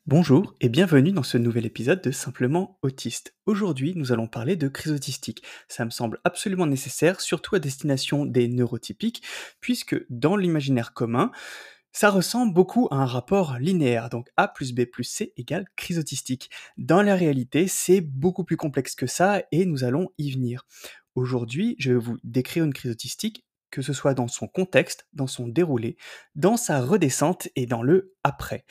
Bonjour et bienvenue dans ce nouvel épisode de Simplement Autiste. Aujourd'hui, nous allons parler de crise autistique. Ça me semble absolument nécessaire, surtout à destination des neurotypiques, puisque dans l'imaginaire commun, ça ressemble beaucoup à un rapport linéaire, donc A plus B plus C égale crise autistique. Dans la réalité, c'est beaucoup plus complexe que ça et nous allons y venir. Aujourd'hui, je vais vous décrire une crise autistique, que ce soit dans son contexte, dans son déroulé, dans sa redescente et dans le après.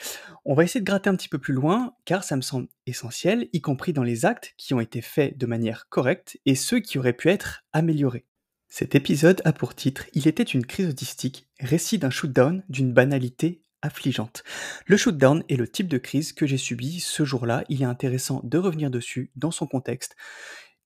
On va essayer de gratter un petit peu plus loin, car ça me semble essentiel, y compris dans les actes qui ont été faits de manière correcte et ceux qui auraient pu être améliorés. Cet épisode a pour titre Il était une crise autistique, récit d'un shootdown d'une banalité affligeante. Le shootdown est le type de crise que j'ai subi ce jour-là, il est intéressant de revenir dessus dans son contexte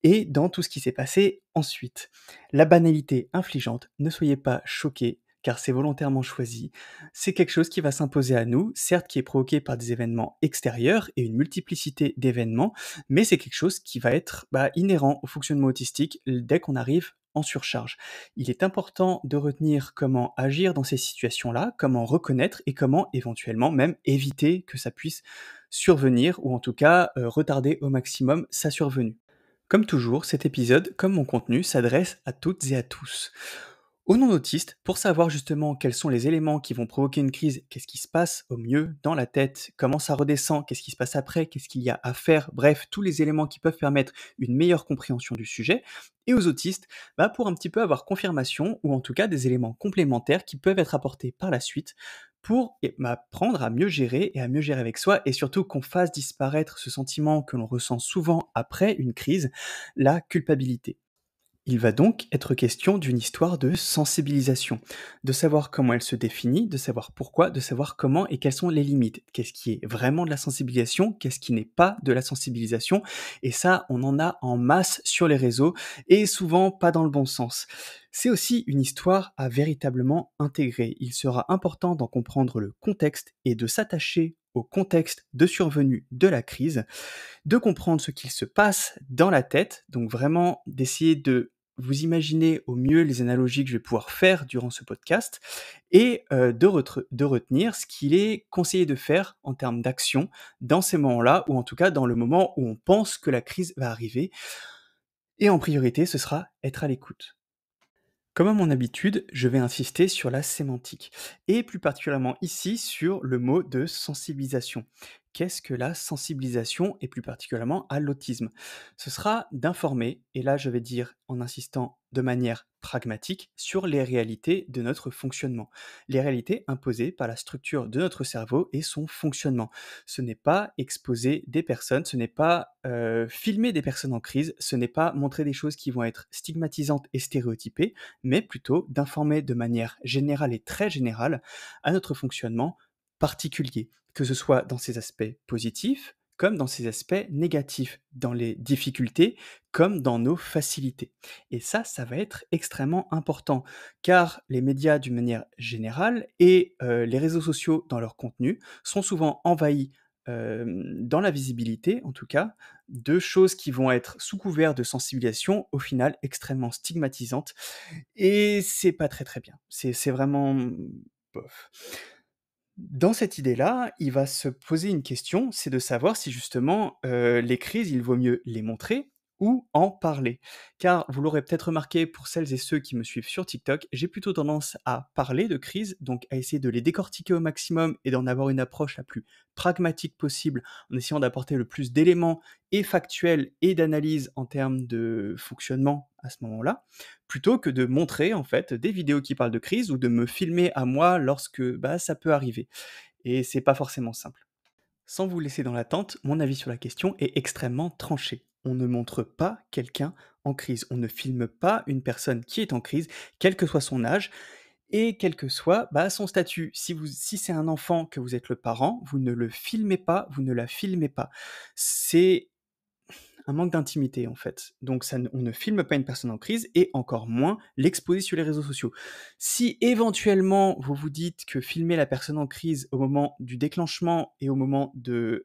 et dans tout ce qui s'est passé ensuite. La banalité infligeante, ne soyez pas choqués, car c'est volontairement choisi. C'est quelque chose qui va s'imposer à nous, certes qui est provoqué par des événements extérieurs et une multiplicité d'événements, mais c'est quelque chose qui va être inhérent au fonctionnement autistique dès qu'on arrive en surcharge. Il est important de retenir comment agir dans ces situations-là, comment reconnaître et comment éventuellement même éviter que ça puisse survenir ou en tout cas retarder au maximum sa survenue. Comme toujours, cet épisode, comme mon contenu, s'adresse à toutes et à tous. Au non-autiste, pour savoir justement quels sont les éléments qui vont provoquer une crise, qu'est-ce qui se passe au mieux dans la tête, comment ça redescend, qu'est-ce qui se passe après, qu'est-ce qu'il y a à faire, bref, tous les éléments qui peuvent permettre une meilleure compréhension du sujet, et aux autistes, pour un petit peu avoir confirmation, ou en tout cas des éléments complémentaires qui peuvent être apportés par la suite pour apprendre à mieux gérer et à mieux gérer avec soi, et surtout qu'on fasse disparaître ce sentiment que l'on ressent souvent après une crise, la culpabilité. Il va donc être question d'une histoire de sensibilisation, de savoir comment elle se définit, de savoir pourquoi, de savoir comment et quelles sont les limites. Qu'est-ce qui est vraiment de la sensibilisation, qu'est-ce qui n'est pas de la sensibilisation, et ça, on en a en masse sur les réseaux, et souvent pas dans le bon sens. C'est aussi une histoire à véritablement intégrer. Il sera important d'en comprendre le contexte et de s'attacher au contexte de survenue de la crise, de comprendre ce qu'il se passe dans la tête, donc vraiment d'essayer de vous imaginer au mieux les analogies que je vais pouvoir faire durant ce podcast et de retenir ce qu'il est conseillé de faire en termes d'action dans ces moments-là, ou en tout cas dans le moment où on pense que la crise va arriver. Et en priorité, ce sera être à l'écoute. Comme à mon habitude, je vais insister sur la sémantique, et plus particulièrement ici sur le mot de sensibilisation. Qu'est-ce que la sensibilisation, et plus particulièrement à l'autisme? Ce sera d'informer, et là je vais dire en insistant de manière pragmatique, sur les réalités de notre fonctionnement. Les réalités imposées par la structure de notre cerveau et son fonctionnement. Ce n'est pas exposer des personnes, ce n'est pas filmer des personnes en crise, ce n'est pas montrer des choses qui vont être stigmatisantes et stéréotypées, mais plutôt d'informer de manière générale et très générale à notre fonctionnement particulier, que ce soit dans ses aspects positifs comme dans ses aspects négatifs, dans les difficultés comme dans nos facilités. Et ça va être extrêmement important, car les médias d'une manière générale et les réseaux sociaux dans leur contenu sont souvent envahis dans la visibilité, en tout cas, de choses qui vont être sous couvert de sensibilisation, au final extrêmement stigmatisantes, et c'est pas très, très bien. C'est vraiment, bof. Dans cette idée-là, il va se poser une question, c'est de savoir si justement, les crises, il vaut mieux les montrer ou en parler. Car vous l'aurez peut-être remarqué pour celles et ceux qui me suivent sur TikTok, j'ai plutôt tendance à parler de crises, donc à essayer de les décortiquer au maximum et d'en avoir une approche la plus pragmatique possible, en essayant d'apporter le plus d'éléments et factuels et d'analyse en termes de fonctionnement à ce moment-là, plutôt que de montrer en fait des vidéos qui parlent de crise ou de me filmer à moi lorsque, ça peut arriver, et c'est pas forcément simple. Sans vous laisser dans l'attente, mon avis sur la question est extrêmement tranché. On ne montre pas quelqu'un en crise, on ne filme pas une personne qui est en crise, quel que soit son âge et quel que soit, son statut. Si c'est un enfant, que vous êtes le parent, vous ne le filmez pas, vous ne la filmez pas. C'est un manque d'intimité, en fait. Donc on ne filme pas une personne en crise et encore moins l'exposer sur les réseaux sociaux. Si éventuellement vous vous dites que filmer la personne en crise au moment du déclenchement et au moment du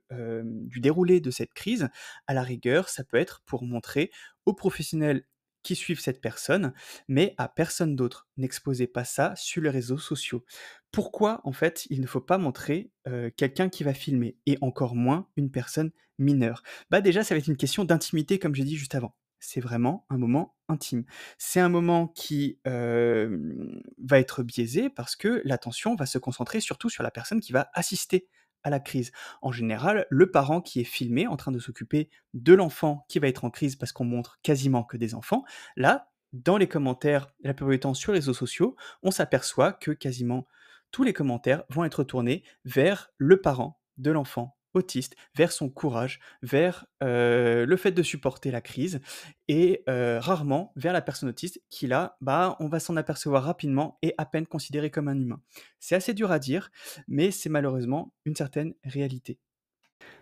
déroulé de cette crise, à la rigueur, ça peut être pour montrer aux professionnels qui suivent cette personne, mais à personne d'autre. N'exposez pas ça sur les réseaux sociaux. Pourquoi, en fait, il ne faut pas montrer, quelqu'un qui va filmer et encore moins une personne mineure? Bah, déjà, ça va être une question d'intimité comme j'ai dit juste avant. C'est vraiment un moment intime. C'est un moment qui, va être biaisé parce que l'attention va se concentrer surtout sur la personne qui va assister à la crise. En général, le parent qui est filmé en train de s'occuper de l'enfant qui va être en crise parce qu'on montre quasiment que des enfants, là, dans les commentaires, la plupart du temps sur les réseaux sociaux, on s'aperçoit que quasiment tous les commentaires vont être tournés vers le parent de l'enfant autiste, vers son courage, vers, le fait de supporter la crise et rarement vers la personne autiste qui là, bah, on va s'en apercevoir rapidement et à peine considéré comme un humain. C'est assez dur à dire, mais c'est malheureusement une certaine réalité.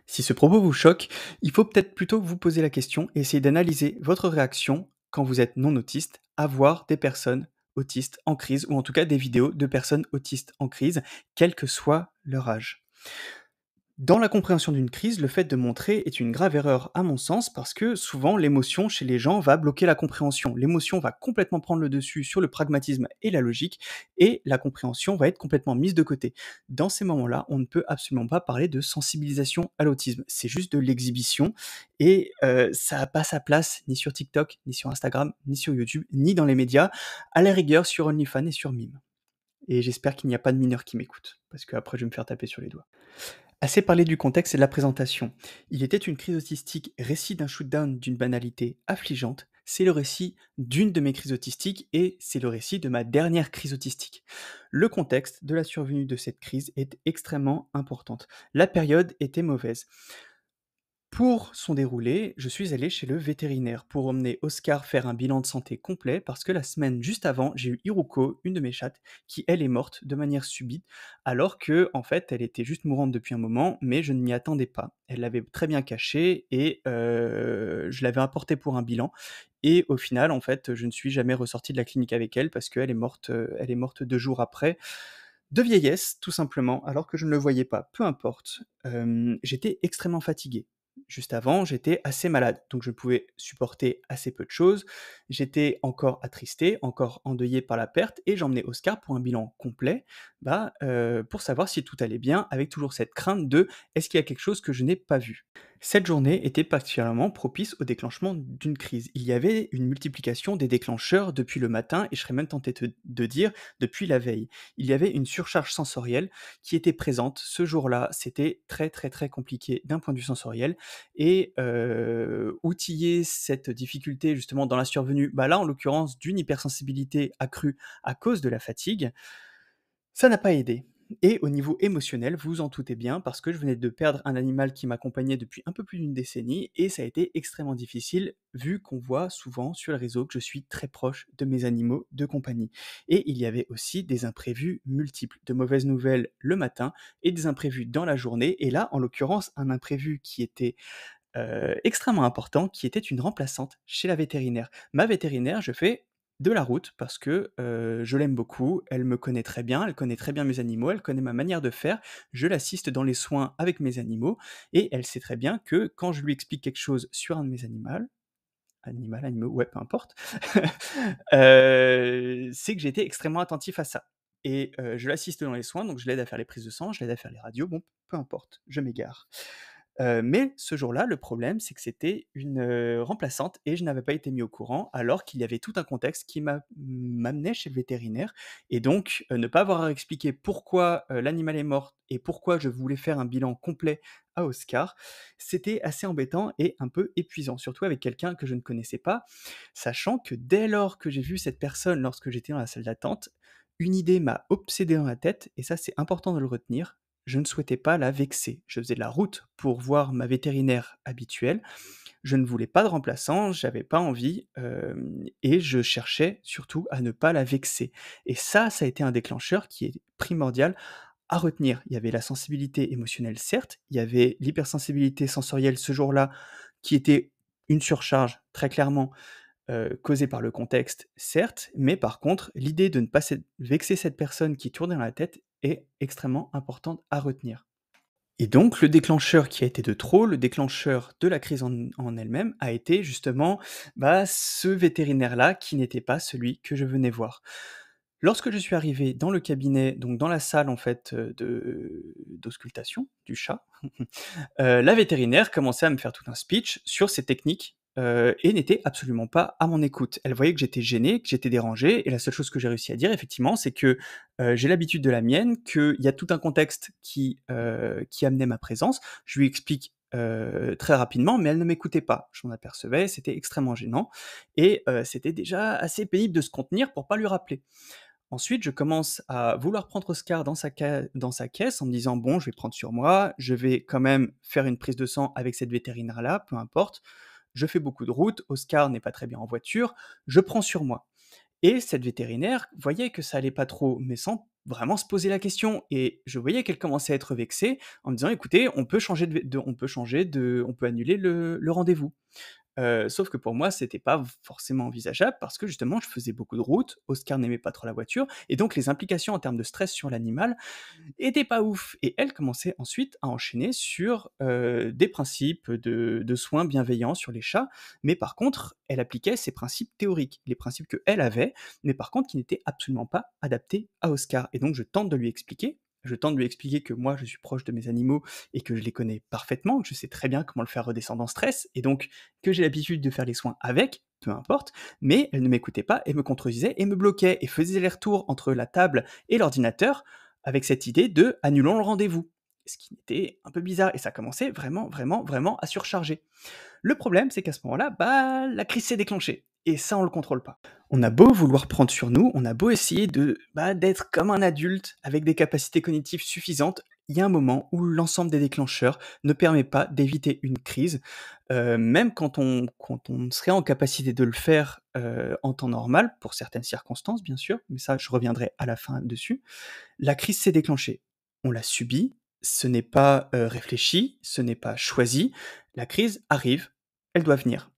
Si ce propos vous choque, il faut peut-être plutôt vous poser la question et essayer d'analyser votre réaction quand vous êtes non autiste à voir des personnes autistes en crise ou en tout cas des vidéos de personnes autistes en crise, quel que soit leur âge. Dans la compréhension d'une crise, le fait de montrer est une grave erreur à mon sens parce que souvent l'émotion chez les gens va bloquer la compréhension. L'émotion va complètement prendre le dessus sur le pragmatisme et la logique et la compréhension va être complètement mise de côté. Dans ces moments-là, on ne peut absolument pas parler de sensibilisation à l'autisme. C'est juste de l'exhibition et ça n'a pas sa place ni sur TikTok, ni sur Instagram, ni sur YouTube, ni dans les médias, à la rigueur sur OnlyFans et sur Mime. Et j'espère qu'il n'y a pas de mineurs qui m'écoutent parce qu'après je vais me faire taper sur les doigts. Assez parlé du contexte et de la présentation. Il était une crise autistique, récit d'un shootdown d'une banalité affligeante. C'est le récit d'une de mes crises autistiques et c'est le récit de ma dernière crise autistique. Le contexte de la survenue de cette crise est extrêmement importante. La période était mauvaise. Pour son déroulé, je suis allé chez le vétérinaire pour emmener Oscar faire un bilan de santé complet parce que la semaine juste avant, j'ai eu Hiruko, une de mes chattes, qui elle est morte de manière subite, alors que en fait elle était juste mourante depuis un moment, mais je ne m'y attendais pas. Elle l'avait très bien caché et je l'avais apporté pour un bilan. Et au final, en fait, je ne suis jamais ressorti de la clinique avec elle parce elle est morte 2 jours après, de vieillesse, tout simplement, alors que je ne le voyais pas. Peu importe. J'étais extrêmement fatigué. Juste avant, j'étais assez malade, donc je pouvais supporter assez peu de choses. J'étais encore attristé, encore endeuillé par la perte, et j'emmenais Oscar pour un bilan complet, bah, pour savoir si tout allait bien, avec toujours cette crainte de: «Est-ce qu'il y a quelque chose que je n'ai pas vu?» Cette journée était particulièrement propice au déclenchement d'une crise. Il y avait une multiplication des déclencheurs depuis le matin et je serais même tenté de dire depuis la veille. Il y avait une surcharge sensorielle qui était présente. Ce jour-là, c'était très, très, très compliqué d'un point de vue sensoriel et outiller cette difficulté justement dans la survenue, bah, là, en l'occurrence, d'une hypersensibilité accrue à cause de la fatigue, ça n'a pas aidé et au niveau émotionnel, vous vous en doutez bien, parce que je venais de perdre un animal qui m'accompagnait depuis un peu plus d'une décennie et ça a été extrêmement difficile, vu qu'on voit souvent sur les réseaux que je suis très proche de mes animaux de compagnie. Et il y avait aussi des imprévus multiples, de mauvaises nouvelles le matin et des imprévus dans la journée et là, en l'occurrence, un imprévu qui était, extrêmement important, qui était une remplaçante chez la vétérinaire. Ma vétérinaire, je fais de la route parce que, je l'aime beaucoup, elle me connaît très bien, elle connaît très bien mes animaux, elle connaît ma manière de faire. Je l'assiste dans les soins avec mes animaux et elle sait très bien que quand je lui explique quelque chose sur un de mes animaux, ouais, peu importe, c'est que j'ai été extrêmement attentif à ça et je l'assiste dans les soins, donc je l'aide à faire les prises de sang, je l'aide à faire les radios, bon, peu importe, je m'égare. Mais ce jour-là, le problème, c'est que c'était une, remplaçante et je n'avais pas été mis au courant, alors qu'il y avait tout un contexte qui m'amenait chez le vétérinaire et donc ne pas avoir à expliquer pourquoi, l'animal est mort et pourquoi je voulais faire un bilan complet à Oscar, c'était assez embêtant et un peu épuisant, surtout avec quelqu'un que je ne connaissais pas, sachant que dès lors que j'ai vu cette personne lorsque j'étais dans la salle d'attente, une idée m'a obsédé dans la tête et ça, c'est important de le retenir, je ne souhaitais pas la vexer. Je faisais de la route pour voir ma vétérinaire habituelle. Je ne voulais pas de remplaçant, j'avais pas envie, et je cherchais surtout à ne pas la vexer. Et ça a été un déclencheur qui est primordial à retenir. Il y avait la sensibilité émotionnelle, certes, il y avait l'hypersensibilité sensorielle ce jour-là, qui était une surcharge, très clairement, causée par le contexte, certes, mais par contre, l'idée de ne pas vexer cette personne qui tournait dans la tête est extrêmement importante à retenir. Et donc le déclencheur qui a été de trop, le déclencheur de la crise en elle-même a été justement, ce vétérinaire-là qui n'était pas celui que je venais voir. Lorsque je suis arrivé dans le cabinet, donc dans la salle en fait, de d'auscultation du chat, la vétérinaire commençait à me faire tout un speech sur ses techniques, et n'était absolument pas à mon écoute. Elle voyait que j'étais gêné, que j'étais dérangé et la seule chose que j'ai réussi à dire effectivement, c'est que, j'ai l'habitude de la mienne, qu'il y a tout un contexte qui amenait ma présence. Je lui explique, très rapidement, mais elle ne m'écoutait pas. Je m'en apercevais, c'était extrêmement gênant et c'était déjà assez pénible de se contenir pour pas lui rappeler. Ensuite, je commence à vouloir prendre Oscar dans sa caisse en me disant: «Bon, je vais prendre sur moi, je vais quand même faire une prise de sang avec cette vétérinaire-là, peu importe. Je fais beaucoup de route, Oscar n'est pas très bien en voiture, je prends sur moi». Et cette vétérinaire voyait que ça allait pas trop, mais sans vraiment se poser la question et je voyais qu'elle commençait à être vexée en me disant: «Écoutez, on peut changer on peut annuler le rendez-vous». Sauf que pour moi, c'était pas forcément envisageable parce que justement, je faisais beaucoup de route, Oscar n'aimait pas trop la voiture et donc les implications en termes de stress sur l'animal étaient pas ouf et elle commençait ensuite à enchaîner sur, des principes de soins bienveillants sur les chats, mais par contre, elle appliquait ses principes théoriques, les principes qu'elle avait, mais par contre qui n'étaient absolument pas adaptés à Oscar et donc je tente de lui expliquer que moi, je suis proche de mes animaux et que je les connais parfaitement, que je sais très bien comment le faire redescendre en stress et donc que j'ai l'habitude de faire les soins avec, peu importe, mais elle ne m'écoutait pas et me contredisait et me bloquait et faisait les retours entre la table et l'ordinateur avec cette idée de annulons le rendez-vous. Ce qui était un peu bizarre et ça commençait vraiment, vraiment, vraiment à surcharger. Le problème, c'est qu'à ce moment-là, la crise s'est déclenchée. Et ça, on le contrôle pas. On a beau vouloir prendre sur nous, on a beau essayer d'être comme un adulte avec des capacités cognitives suffisantes, il y a un moment où l'ensemble des déclencheurs ne permet pas d'éviter une crise, même quand on serait en capacité de le faire en temps normal, pour certaines circonstances bien sûr, mais ça je reviendrai à la fin dessus. La crise s'est déclenchée. On l'a subie, ce n'est pas, réfléchi, ce n'est pas choisi. La crise arrive, elle doit venir.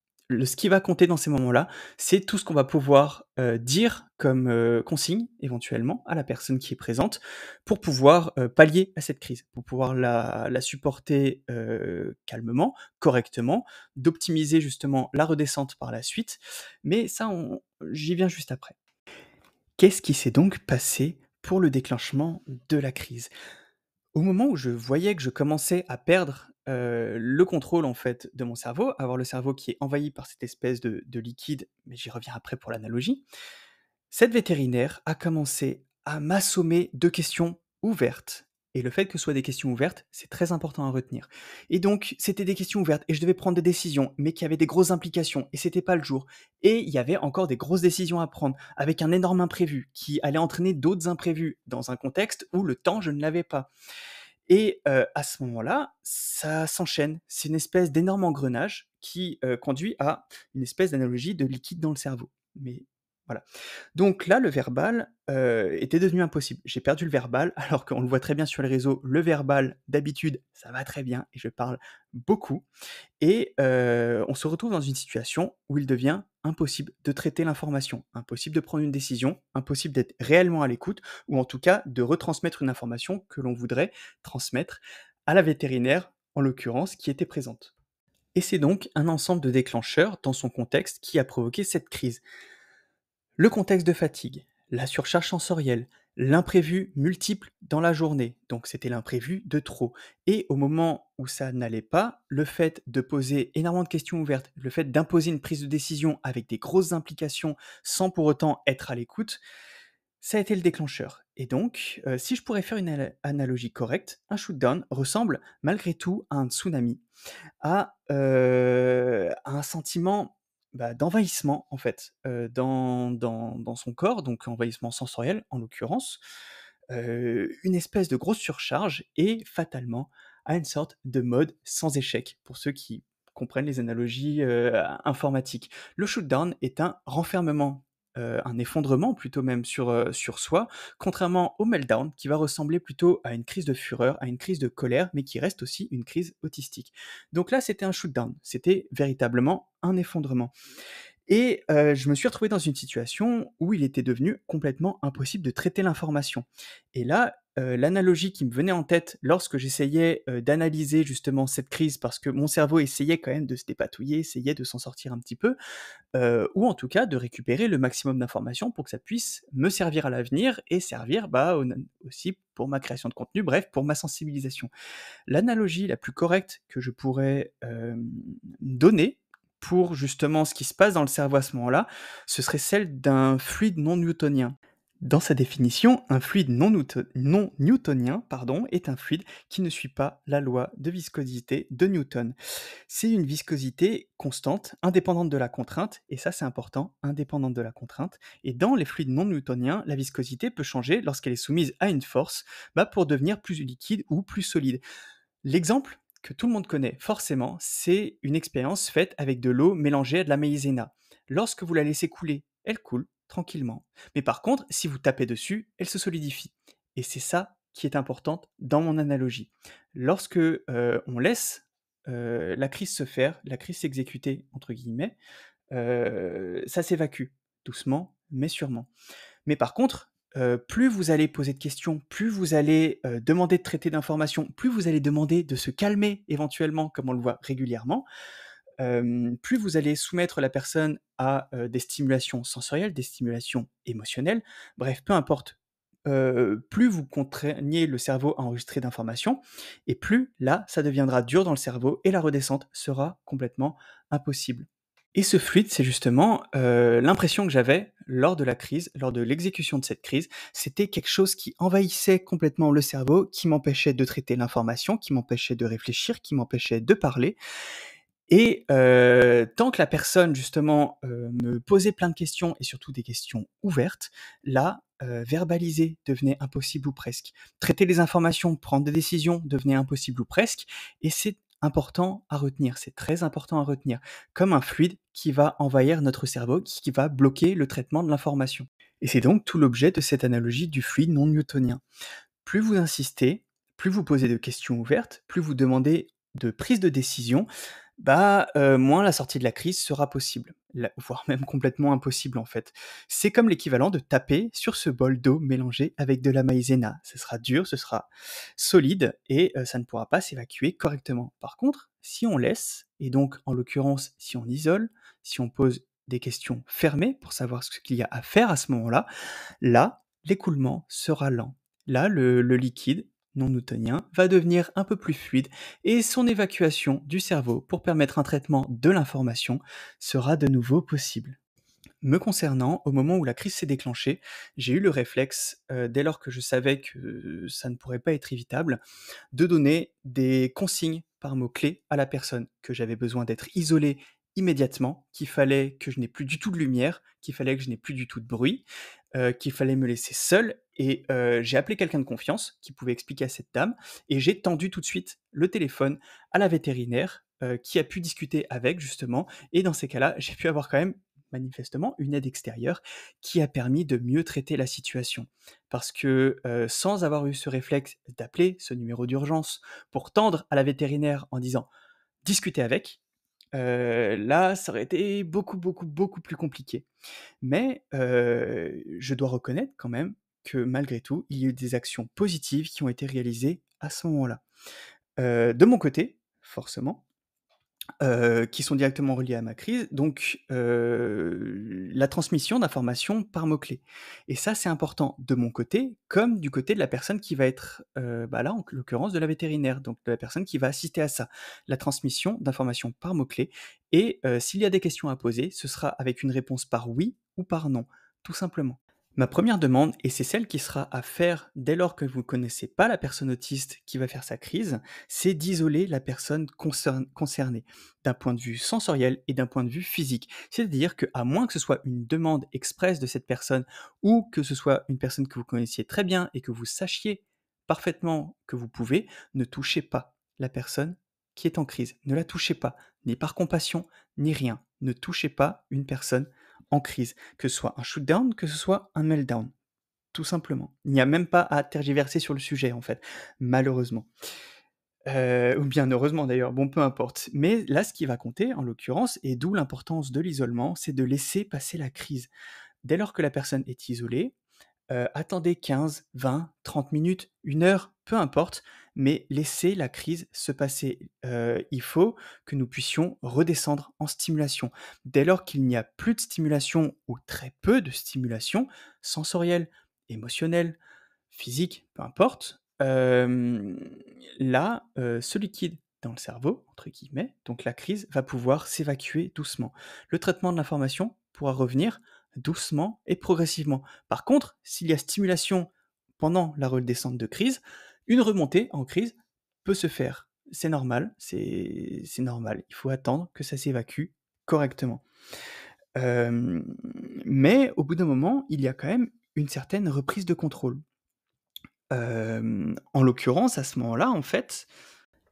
Ce qui va compter dans ces moments-là, c'est tout ce qu'on va pouvoir, dire comme, consigne éventuellement à la personne qui est présente pour pouvoir, pallier à cette crise, pour pouvoir la supporter, calmement, correctement, d'optimiser justement la redescente par la suite. Mais ça on j'y viens juste après. Qu'est-ce qui s'est donc passé pour le déclenchement de la crise? Au moment où je voyais que je commençais à perdre, le contrôle en fait de mon cerveau, avoir le cerveau qui est envahi par cette espèce de liquide, mais j'y reviens après pour l'analogie, cette vétérinaire a commencé à m'assommer de questions ouvertes et le fait que ce soit des questions ouvertes, c'est très important à retenir et donc c'était des questions ouvertes et je devais prendre des décisions, mais qui avaient des grosses implications et c'était pas le jour et il y avait encore des grosses décisions à prendre avec un énorme imprévu qui allait entraîner d'autres imprévus dans un contexte où le temps, je ne l'avais pas et à ce moment-là, ça s'enchaîne. C'est une espèce d'énorme engrenage qui, conduit à une espèce d'analogie de liquide dans le cerveau. Mais voilà. Donc là, le verbal, était devenu impossible. J'ai perdu le verbal, alors qu'on le voit très bien sur les réseaux, le verbal, d'habitude, ça va très bien et je parle beaucoup et on se retrouve dans une situation où il devient impossible de traiter l'information, impossible de prendre une décision, impossible d'être réellement à l'écoute ou en tout cas de retransmettre une information que l'on voudrait transmettre à la vétérinaire, en l'occurrence, qui était présente. Et c'est donc un ensemble de déclencheurs dans son contexte qui a provoqué cette crise. Le contexte de fatigue, la surcharge sensorielle, l'imprévu multiple dans la journée, donc c'était l'imprévu de trop. Et au moment où ça n'allait pas, le fait de poser énormément de questions ouvertes, le fait d'imposer une prise de décision avec des grosses implications sans pour autant être à l'écoute, ça a été le déclencheur. Et donc, si je pourrais faire une analogie correcte, un shootdown ressemble malgré tout à un tsunami à un sentiment, d'envahissement en fait, dans son corps, donc envahissement sensoriel en l'occurrence, une espèce de grosse surcharge et fatalement à une sorte de mode sans échec, pour ceux qui comprennent les analogies, informatiques. Le shootdown est un renfermement, un effondrement plutôt même sur soi, contrairement au meltdown qui va ressembler plutôt à une crise de fureur, à une crise de colère, mais qui reste aussi une crise autistique. Donc là, c'était un shootdown, c'était véritablement un effondrement et je me suis retrouvé dans une situation où il était devenu complètement impossible de traiter l'information et là, l'analogie qui me venait en tête lorsque j'essayais, d'analyser justement cette crise parce que mon cerveau essayait quand même de se dépatouiller, essayait de s'en sortir un petit peu, ou en tout cas de récupérer le maximum d'informations pour que ça puisse me servir à l'avenir et servir, bah, aussi pour ma création de contenu, bref, pour ma sensibilisation. L'analogie la plus correcte que je pourrais, donner pour justement ce qui se passe dans le cerveau à ce moment-là, ce serait celle d'un fluide non newtonien. Dans sa définition, un fluide non newtonien, pardon, est un fluide qui ne suit pas la loi de viscosité de Newton. C'est une viscosité constante, indépendante de la contrainte, et ça c'est important, indépendante de la contrainte. Et dans les fluides non newtoniens, la viscosité peut changer lorsqu'elle est soumise à une force, bah, pour devenir plus liquide ou plus solide. L'exemple que tout le monde connaît forcément, c'est une expérience faite avec de l'eau mélangée à de la maïzena. Lorsque vous la laissez couler, elle coule tranquillement. Mais par contre, si vous tapez dessus, elle se solidifie. Et c'est ça qui est important dans mon analogie. Lorsque on laisse la crise se faire, la crise s'exécuter, entre guillemets, ça s'évacue, doucement mais sûrement. Mais par contre, plus vous allez poser de questions, plus vous allez, demander de traiter d'informations, plus vous allez demander de se calmer éventuellement, comme on le voit régulièrement, plus vous allez soumettre la personne à, des stimulations sensorielles, des stimulations émotionnelles, bref, peu importe. Plus vous contraignez le cerveau à enregistrer d'informations et plus là, ça deviendra dur dans le cerveau et la redescente sera complètement impossible. Et ce fluide, c'est justement, l'impression que j'avais lors de la crise, lors de l'exécution de cette crise. C'était quelque chose qui envahissait complètement le cerveau, qui m'empêchait de traiter l'information, qui m'empêchait de réfléchir, qui m'empêchait de parler et tant que la personne justement, me posait plein de questions et surtout des questions ouvertes, là, verbaliser devenait impossible ou presque. Traiter les informations, prendre des décisions devenait impossible ou presque et c'est important à retenir, c'est très important à retenir. Comme un fluide qui va envahir notre cerveau, qui va bloquer le traitement de l'information. Et c'est donc tout l'objet de cette analogie du fluide non newtonien. Plus vous insistez, plus vous posez de questions ouvertes, plus vous demandez de prise de décision, bah, moins la sortie de la crise sera possible, la voire même complètement impossible, en fait. C'est comme l'équivalent de taper sur ce bol d'eau mélangé avec de la maïzena. Ce sera dur, ce sera solide et ça ne pourra pas s'évacuer correctement. Par contre, si on laisse et donc, en l'occurrence, si on isole, si on pose des questions fermées pour savoir ce qu'il y a à faire à ce moment-là, là, l'écoulement sera lent. Là, le liquide non newtonien va devenir un peu plus fluide et son évacuation du cerveau pour permettre un traitement de l'information sera de nouveau possible. Me concernant, au moment où la crise s'est déclenchée, j'ai eu le réflexe, dès lors que je savais que ça ne pourrait pas être évitable, de donner des consignes par mots-clés à la personne, que j'avais besoin d'être isolé immédiatement, qu'il fallait que je n'ai plus du tout de lumière, qu'il fallait que je n'ai plus du tout de bruit, qu'il fallait me laisser seul et j'ai appelé quelqu'un de confiance qui pouvait expliquer à cette dame et j'ai tendu tout de suite le téléphone à la vétérinaire, qui a pu discuter avec justement et dans ces cas-là, j'ai pu avoir quand même manifestement une aide extérieure qui a permis de mieux traiter la situation. Parce que, sans avoir eu ce réflexe d'appeler ce numéro d'urgence pour tendre à la vétérinaire en disant: «Discutez avec», là, ça aurait été beaucoup, beaucoup, beaucoup plus compliqué. Mais, je dois reconnaître quand même que malgré tout, il y a eu des actions positives qui ont été réalisées à ce moment-là. De mon côté, forcément, qui sont directement reliés à ma crise, donc la transmission d'informations par mots-clés et ça, c'est important de mon côté, comme du côté de la personne qui va être, bah, là, en l'occurrence de la vétérinaire, donc de la personne qui va assister à ça. La transmission d'informations par mots-clés et s'il y a des questions à poser, ce sera avec une réponse par oui ou par non, tout simplement. Ma première demande, et c'est celle qui sera à faire dès lors que vous ne connaissez pas la personne autiste qui va faire sa crise, c'est d'isoler la personne concernée, d'un point de vue sensoriel et d'un point de vue physique. C'est-à-dire qu'à moins que ce soit une demande expresse de cette personne ou que ce soit une personne que vous connaissiez très bien et que vous sachiez parfaitement que vous pouvez, ne touchez pas la personne qui est en crise. Ne la touchez pas, ni par compassion, ni rien. Ne touchez pas une personne en crise, que ce soit un shoot-down, que ce soit un meltdown, tout simplement. Il n'y a même pas à tergiverser sur le sujet, en fait, malheureusement. Ou bien heureusement d'ailleurs, bon peu importe. Mais là, ce qui va compter en l'occurrence et d'où l'importance de l'isolement, c'est de laisser passer la crise. Dès lors que la personne est isolée, attendez 15, 20, 30 minutes, 1 heure, peu importe, mais laissez la crise se passer. Il faut que nous puissions redescendre en stimulation. Dès lors qu'il n'y a plus de stimulation ou très peu de stimulation sensorielle, émotionnelle, physique, peu importe, là, ce liquide dans le cerveau, entre guillemets, donc la crise va pouvoir s'évacuer doucement. Le traitement de l'information pourra revenir doucement et progressivement. Par contre, s'il y a stimulation pendant la redescente de crise, une remontée en crise peut se faire. C'est normal, c'est normal. Il faut attendre que ça s'évacue correctement. Hem, mais au bout d'un moment, il y a quand même une certaine reprise de contrôle. En l'occurrence, à ce moment-là, en fait,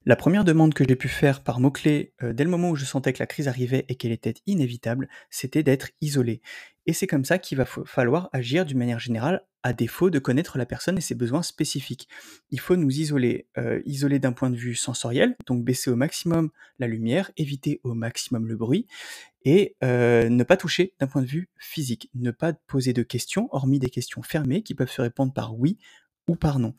la première demande que j'ai pu faire par mots-clés, dès le moment où je sentais que la crise arrivait et qu'elle était inévitable, c'était d'être isolé et c'est comme ça qu'il va falloir agir d'une manière générale, à défaut de connaître la personne et ses besoins spécifiques. Il faut nous isoler, isoler d'un point de vue sensoriel, donc baisser au maximum la lumière, éviter au maximum le bruit et ne pas toucher d'un point de vue physique. Ne pas poser de questions, hormis des questions fermées qui peuvent se répondre par oui ou par non.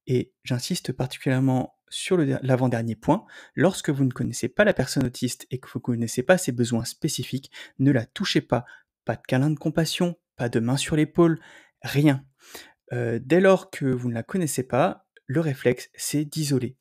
Et j'insiste particulièrement sur l'avant-dernier point, lorsque vous ne connaissez pas la personne autiste et que vous ne connaissez pas ses besoins spécifiques, ne la touchez pas. Pas de câlin de compassion, pas de main sur l'épaule, rien. Dès lors que vous ne la connaissez pas, le réflexe, c'est d'isoler.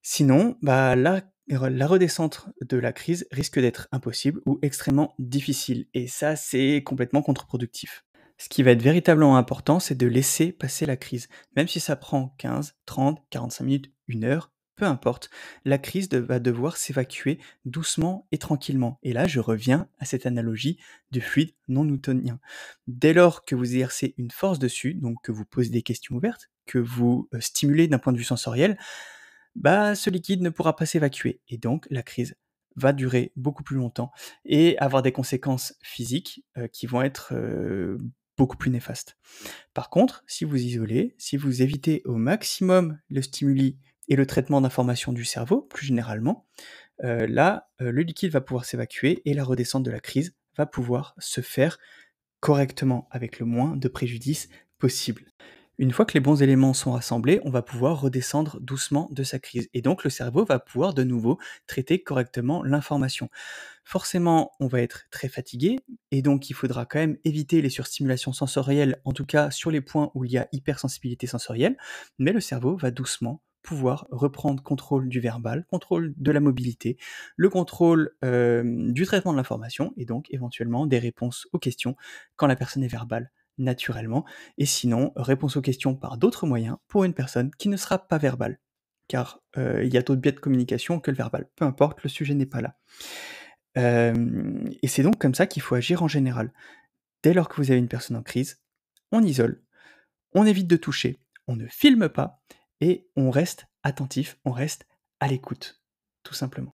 Sinon, bah, la redescente de la crise risque d'être impossible ou extrêmement difficile et ça, c'est complètement contre-productif. Ce qui va être véritablement important, c'est de laisser passer la crise. Même si ça prend 15, 30, 45 minutes, 1 heure, peu importe, la crise va devoir s'évacuer doucement et tranquillement. Et là, je reviens à cette analogie du fluide non newtonien. Dès lors que vous exercez une force dessus, donc que vous posez des questions ouvertes, que vous stimulez d'un point de vue sensoriel, bah, ce liquide ne pourra pas s'évacuer et donc la crise va durer beaucoup plus longtemps et avoir des conséquences physiques, qui vont être, beaucoup plus néfastes. Par contre, si vous isolez, si vous évitez au maximum le stimuli et le traitement d'informations du cerveau, plus généralement, là, le liquide va pouvoir s'évacuer et la redescente de la crise va pouvoir se faire correctement, avec le moins de préjudice possible. Une fois que les bons éléments sont rassemblés, on va pouvoir redescendre doucement de sa crise et donc le cerveau va pouvoir de nouveau traiter correctement l'information. Forcément, on va être très fatigué et donc il faudra quand même éviter les surstimulations sensorielles, en tout cas sur les points où il y a hypersensibilité sensorielle, mais le cerveau va doucement pouvoir reprendre contrôle du verbal, contrôle de la mobilité, le contrôle, du traitement de l'information et donc éventuellement des réponses aux questions quand la personne est verbale naturellement et sinon, réponse aux questions par d'autres moyens pour une personne qui ne sera pas verbale. Car, il y a d'autres biais de communication que le verbal. Peu importe, le sujet n'est pas là. Et c'est donc comme ça qu'il faut agir en général. Dès lors que vous avez une personne en crise, on isole, on évite de toucher, on ne filme pas et on reste attentif, on reste à l'écoute, tout simplement.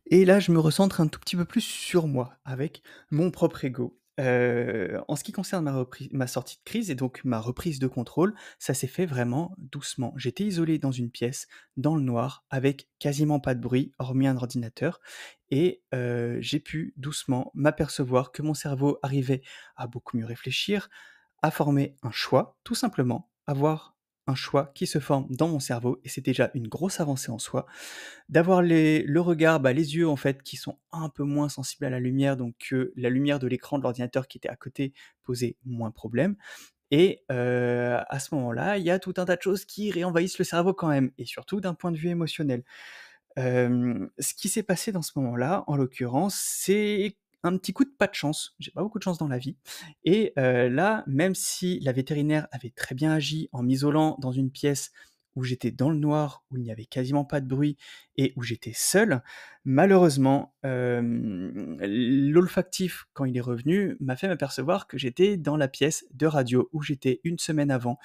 Et là, je me recentre un tout petit peu plus sur moi, avec mon propre ego. En ce qui concerne ma sortie de crise et donc ma reprise de contrôle, ça s'est fait vraiment doucement. J'étais isolé dans une pièce, dans le noir, avec quasiment pas de bruit, hormis un ordinateur et j'ai pu doucement m'apercevoir que mon cerveau arrivait à beaucoup mieux réfléchir, à former un choix, tout simplement, avoir un choix qui se forme dans mon cerveau et c'est déjà une grosse avancée en soi. D'avoir le regard, bah, les yeux en fait qui sont un peu moins sensibles à la lumière, donc la lumière de l'écran de l'ordinateur qui était à côté posait moins problème et à ce moment-là, il y a tout un tas de choses qui réenvahissent le cerveau quand même et surtout d'un point de vue émotionnel. Ce qui s'est passé dans ce moment-là, en l'occurrence, c'est un petit coup de pas de chance. J'ai pas beaucoup de chance dans la vie et là, même si la vétérinaire avait très bien agi en m'isolant dans une pièce où j'étais dans le noir, où il n'y avait quasiment pas de bruit et où j'étais seul, malheureusement, l'olfactif, quand il est revenu, m'a fait m'apercevoir que j'étais dans la pièce de radio où j'étais une semaine avant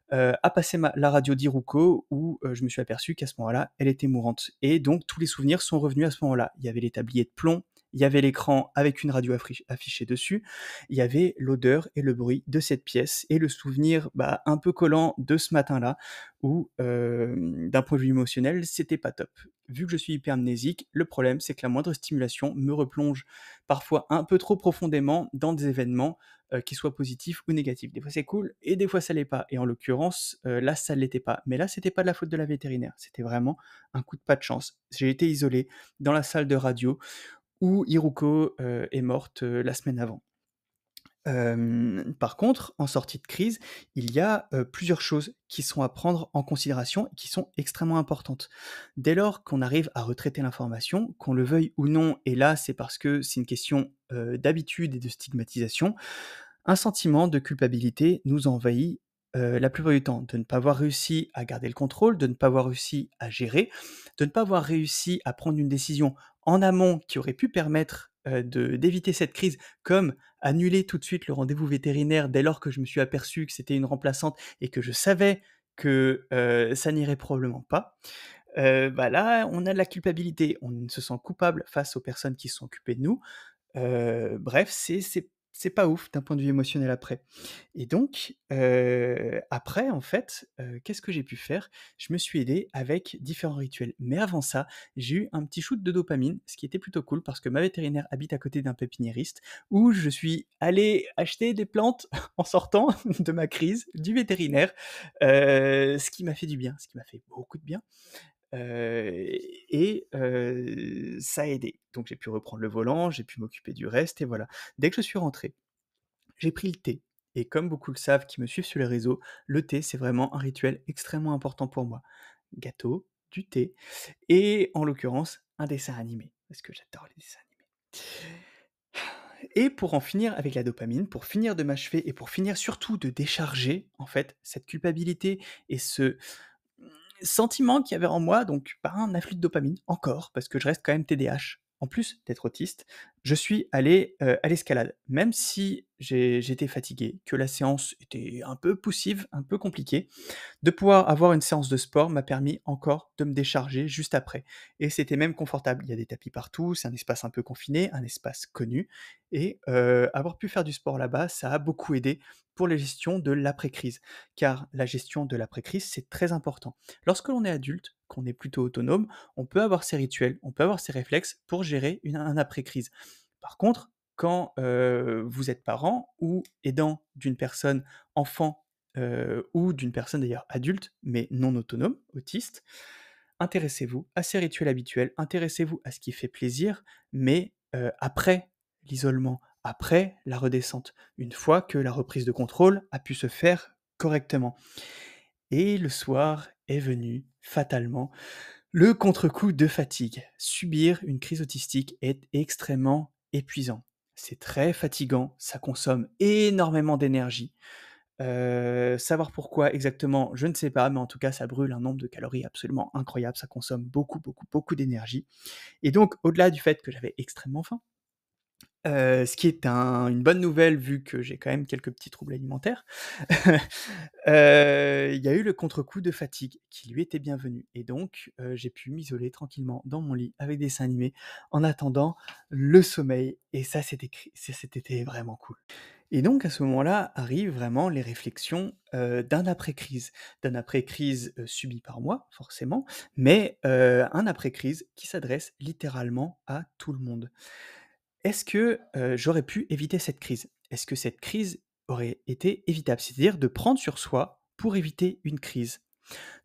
à passer la radio d'Iruko où je me suis aperçu qu'à ce moment-là, elle était mourante et donc tous les souvenirs sont revenus à ce moment-là. Il y avait les tabliers de plomb, il y avait l'écran avec une radio affichée dessus, il y avait l'odeur et le bruit de cette pièce et le souvenir, un peu collant de ce matin-là où, d'un point de vue émotionnel, c'était pas top. Vu que je suis hypermnésique, le problème, c'est que la moindre stimulation me replonge parfois un peu trop profondément dans des événements, qu'ils soient positifs ou négatifs. Des fois c'est cool et des fois ça l'est pas et en l'occurrence, là ça l'était pas. Mais là, c'était pas de la faute de la vétérinaire, c'était vraiment un coup de pas de chance. J'ai été isolé dans la salle de radio où Hiruko, est morte, la semaine avant. Par contre, en sortie de crise, il y a, plusieurs choses qui sont à prendre en considération et qui sont extrêmement importantes. Dès lors qu'on arrive à retraiter l'information, qu'on le veuille ou non, et là, c'est parce que c'est une question, d'habitude et de stigmatisation, un sentiment de culpabilité nous envahit, la plupart du temps, de ne pas avoir réussi à garder le contrôle, de ne pas avoir réussi à gérer, de ne pas avoir réussi à prendre une décision en amont qui aurait pu permettre, d'éviter cette crise, comme annuler tout de suite le rendez-vous vétérinaire dès lors que je me suis aperçu que c'était une remplaçante et que je savais que, ça n'irait probablement pas. Là, on a de la culpabilité, on se sent coupable face aux personnes qui se sont occupées de nous. Bref, c'est pas ouf d'un point de vue émotionnel après et donc après en fait, qu'est-ce que j'ai pu faire? Je me suis aidé avec différents rituels. Mais avant ça, j'ai eu un petit shoot de dopamine, ce qui était plutôt cool parce que ma vétérinaire habite à côté d'un pépiniériste où je suis allé acheter des plantes en sortant de ma crise du vétérinaire, ce qui m'a fait du bien, ce qui m'a fait beaucoup de bien. Ça a aidé. Donc j'ai pu reprendre le volant, j'ai pu m'occuper du reste et voilà. Dès que je suis rentré, j'ai pris le thé et comme beaucoup le savent qui me suivent sur les réseaux, le thé, c'est vraiment un rituel extrêmement important pour moi. Gâteau, du thé et en l'occurrence, un dessin animé, parce que j'adore les dessins animés. Et pour en finir avec la dopamine, pour finir de m'achever et pour finir surtout de décharger, en fait, cette culpabilité et ce sentiment qu'il y avait en moi, donc pas un afflux de dopamine, encore, parce que je reste quand même TDAH. En plus d'être autiste, je suis allé, à l'escalade. Même si j'étais fatigué, que la séance était un peu poussive, un peu compliquée, de pouvoir avoir une séance de sport m'a permis encore de me décharger juste après et c'était même confortable. Il y a des tapis partout, c'est un espace un peu confiné, un espace connu et avoir pu faire du sport là-bas, ça a beaucoup aidé pour la gestion de l'après-crise. Car la gestion de l'après-crise, c'est très important. Lorsque l'on est adulte, qu'on est plutôt autonome, on peut avoir ses rituels, on peut avoir ses réflexes pour gérer un après-crise. Par contre, quand, vous êtes parent ou aidant d'une personne, enfant, ou d'une personne d'ailleurs adulte, mais non autonome, autiste, intéressez-vous à ces rituels habituels, intéressez-vous à ce qui fait plaisir, mais après l'isolement, après la redescente, une fois que la reprise de contrôle a pu se faire correctement. Et le soir est venu, fatalement, le contre-coup de fatigue. Subir une crise autistique est extrêmement épuisant. C'est très fatigant, ça consomme énormément d'énergie. Savoir pourquoi exactement, je ne sais pas, mais en tout cas, ça brûle un nombre de calories absolument incroyable, ça consomme beaucoup, beaucoup, beaucoup d'énergie et donc au-delà du fait que j'avais extrêmement faim, ce qui est une bonne nouvelle vu que j'ai quand même quelques petits troubles alimentaires, il y a eu le contre-coup de fatigue qui lui était bienvenu et donc j'ai pu m'isoler tranquillement dans mon lit avec des dessins animés en attendant le sommeil et ça c'était vraiment cool. Et donc à ce moment-là arrivent vraiment les réflexions, d'un après-crise, subi par moi forcément, mais un après-crise qui s'adresse littéralement à tout le monde. Est-ce que, j'aurais pu éviter cette crise? Est-ce que cette crise aurait été évitable? C'est-à-dire de prendre sur soi pour éviter une crise.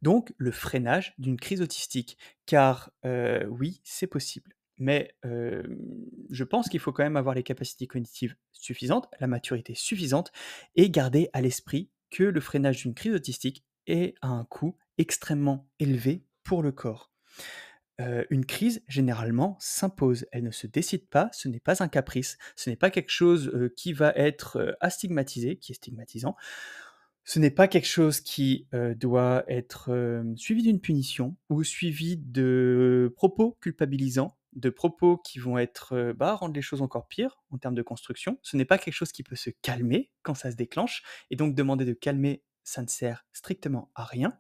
Donc le freinage d'une crise autistique, car, oui, c'est possible. Mais, je pense qu'il faut quand même avoir les capacités cognitives suffisantes, la maturité suffisante et garder à l'esprit que le freinage d'une crise autistique est à un coût extrêmement élevé pour le corps. Une crise, généralement, s'impose. Elle ne se décide pas, ce n'est pas un caprice, ce n'est pas quelque chose, qui va être, astigmatisé, qui est stigmatisant. Ce n'est pas quelque chose qui, doit être, suivi d'une punition ou suivi de propos culpabilisants, de propos qui vont être, rendre les choses encore pires en termes de construction. Ce n'est pas quelque chose qui peut se calmer quand ça se déclenche et donc demander de calmer, ça ne sert strictement à rien.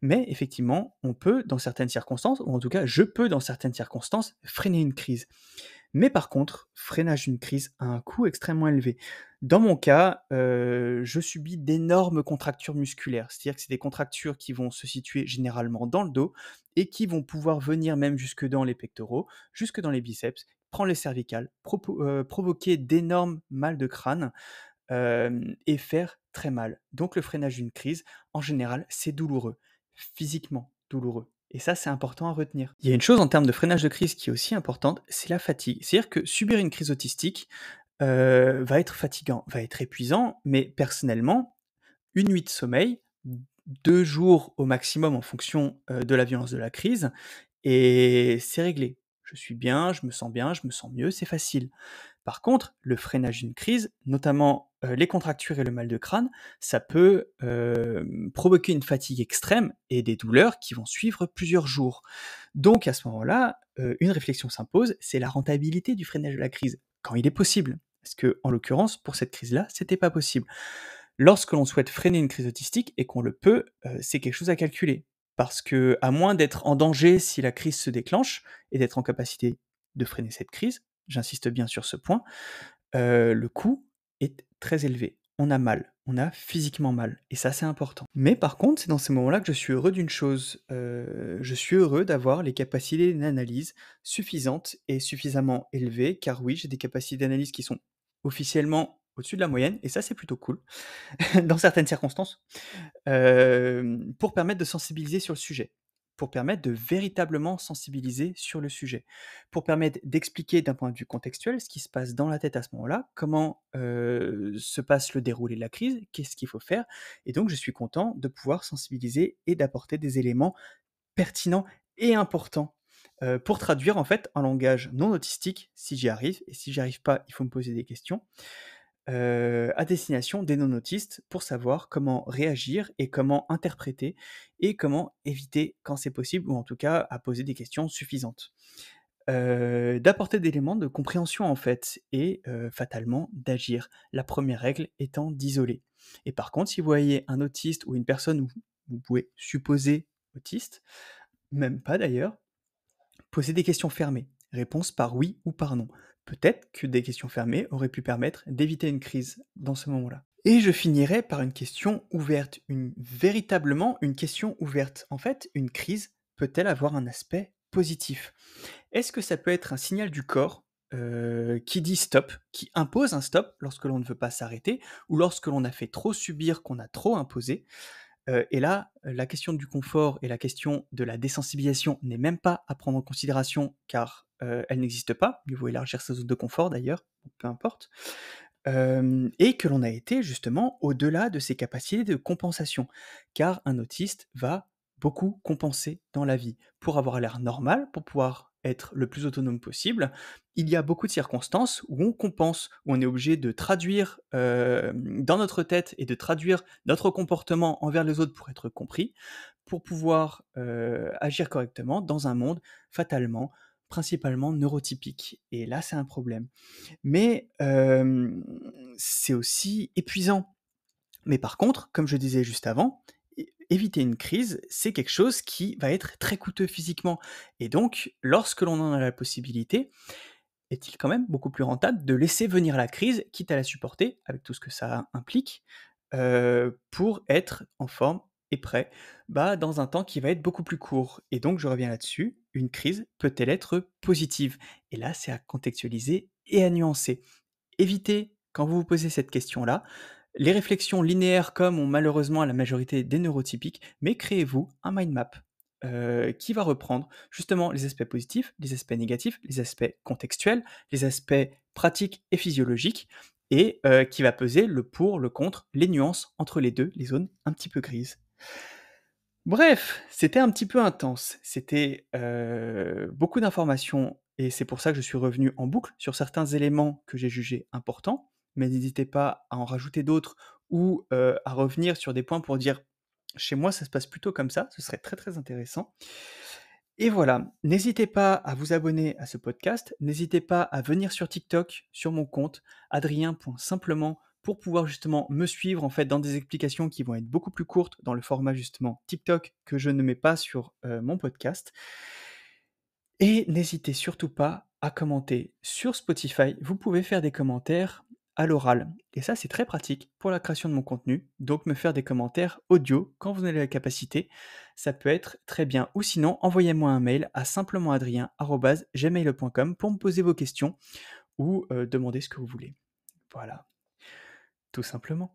Mais effectivement, on peut dans certaines circonstances, ou en tout cas je peux dans certaines circonstances, freiner une crise. Mais par contre, freinage d'une crise a un coût extrêmement élevé. Dans mon cas, je subis d'énormes contractures musculaires. C'est-à-dire que c'est des contractures qui vont se situer généralement dans le dos et qui vont pouvoir venir même jusque dans les pectoraux, jusque dans les biceps, prendre les cervicales, provoquer d'énormes mal de crâne, et faire très mal. Donc le freinage d'une crise, en général, c'est douloureux, physiquement douloureux. Et ça, c'est important à retenir. Il y a une chose en termes de freinage de crise qui est aussi importante, c'est la fatigue. C'est-à-dire que subir une crise autistique va être fatigant, va être épuisant, mais personnellement, une nuit de sommeil, 2 jours au maximum en fonction, de la violence de la crise et c'est réglé. Je suis bien, je me sens mieux, c'est facile. Par contre, le freinage d'une crise, notamment, les contractures et le mal de crâne, ça peut, provoquer une fatigue extrême et des douleurs qui vont suivre plusieurs jours. Donc à ce moment-là, une réflexion s'impose, c'est la rentabilité du freinage de la crise, quand il est possible. Parce que, en l'occurrence, pour cette crise-là, c'était pas possible. Lorsque l'on souhaite freiner une crise autistique et qu'on le peut, c'est quelque chose à calculer. Parce que, à moins d'être en danger si la crise se déclenche et d'être en capacité de freiner cette crise, j'insiste bien sur ce point, le coût est très élevé. On a mal, on a physiquement mal et ça, c'est important. Mais par contre, c'est dans ces moments-là que je suis heureux d'une chose, je suis heureux d'avoir les capacités d'analyse suffisantes et suffisamment élevées, car oui, j'ai des capacités d'analyse qui sont officiellement au-dessus de la moyenne et ça, c'est plutôt cool dans certaines circonstances. Pour permettre de sensibiliser sur le sujet, pour permettre de véritablement sensibiliser sur le sujet, pour permettre d'expliquer d'un point de vue contextuel ce qui se passe dans la tête à ce moment-là, comment, se passe le déroulé de la crise, qu'est-ce qu'il faut faire et donc je suis content de pouvoir sensibiliser et d'apporter des éléments pertinents et importants, pour traduire en fait un langage non autistique, si j'y arrive et si j'y arrive pas, il faut me poser des questions, à destination des non-autistes pour savoir comment réagir et comment interpréter et comment éviter quand c'est possible ou en tout cas à poser des questions suffisantes. D'apporter des éléments de compréhension en fait et fatalement d'agir. La première règle étant d'isoler et par contre, si vous voyez un autiste ou une personne où vous pouvez supposer autiste, même pas d'ailleurs, posez des questions fermées. Réponse par oui ou par non. Peut-être que des questions fermées auraient pu permettre d'éviter une crise dans ce moment-là. Et je finirai par une question ouverte, véritablement une question ouverte. En fait, une crise peut-elle avoir un aspect positif? Est-ce que ça peut être un signal du corps qui dit stop, qui impose un stop lorsque l'on ne veut pas s'arrêter ou lorsque l'on a fait trop subir, qu'on a trop imposé? Et là, la question du confort et la question de la désensibilisation n'est même pas à prendre en considération car, elle n'existe pas. Mieux vaut élargir sa zone de confort d'ailleurs, peu importe. Et que l'on a été justement au-delà de ses capacités de compensation. Car un autiste va beaucoup compenser dans la vie. Pour avoir l'air normal, pour pouvoir être le plus autonome possible, il y a beaucoup de circonstances où on compense, où on est obligé de traduire, dans notre tête et de traduire notre comportement envers les autres pour être compris, pour pouvoir, agir correctement dans un monde fatalement, principalement neurotypique et là, c'est un problème. Mais c'est aussi épuisant. Mais par contre, comme je disais juste avant, éviter une crise, c'est quelque chose qui va être très coûteux physiquement et donc lorsque l'on en a la possibilité, est-il quand même beaucoup plus rentable de laisser venir la crise, quitte à la supporter avec tout ce que ça implique, pour être en forme et prêt, bah, dans un temps qui va être beaucoup plus court et donc je reviens là-dessus, une crise peut-elle être positive? Et là, c'est à contextualiser et à nuancer. Évitez, quand vous vous posez cette question-là, les réflexions linéaires comme ont malheureusement la majorité des neurotypiques, mais créez-vous un mind map qui va reprendre justement les aspects positifs, les aspects négatifs, les aspects contextuels, les aspects pratiques et physiologiques, et qui va peser le pour, le contre, les nuances entre les deux, les zones un petit peu grises. Bref, c'était un petit peu intense. C'était, beaucoup d'informations et c'est pour ça que je suis revenu en boucle sur certains éléments que j'ai jugés importants. Mais n'hésitez pas à en rajouter d'autres ou, à revenir sur des points pour dire: «Chez moi, ça se passe plutôt comme ça», ce serait très, très intéressant. Et voilà, n'hésitez pas à vous abonner à ce podcast, n'hésitez pas à venir sur TikTok, sur mon compte adrien.simplement pour pouvoir justement me suivre en fait dans des explications qui vont être beaucoup plus courtes dans le format justement TikTok que je ne mets pas sur mon podcast. Et n'hésitez surtout pas à commenter sur Spotify, vous pouvez faire des commentaires à l'oral et ça, c'est très pratique pour la création de mon contenu, donc me faire des commentaires audio quand vous en avez la capacité, ça peut être très bien ou sinon envoyez-moi un mail à simplementadrien@gmail.com pour me poser vos questions ou demander ce que vous voulez. Voilà, tout simplement.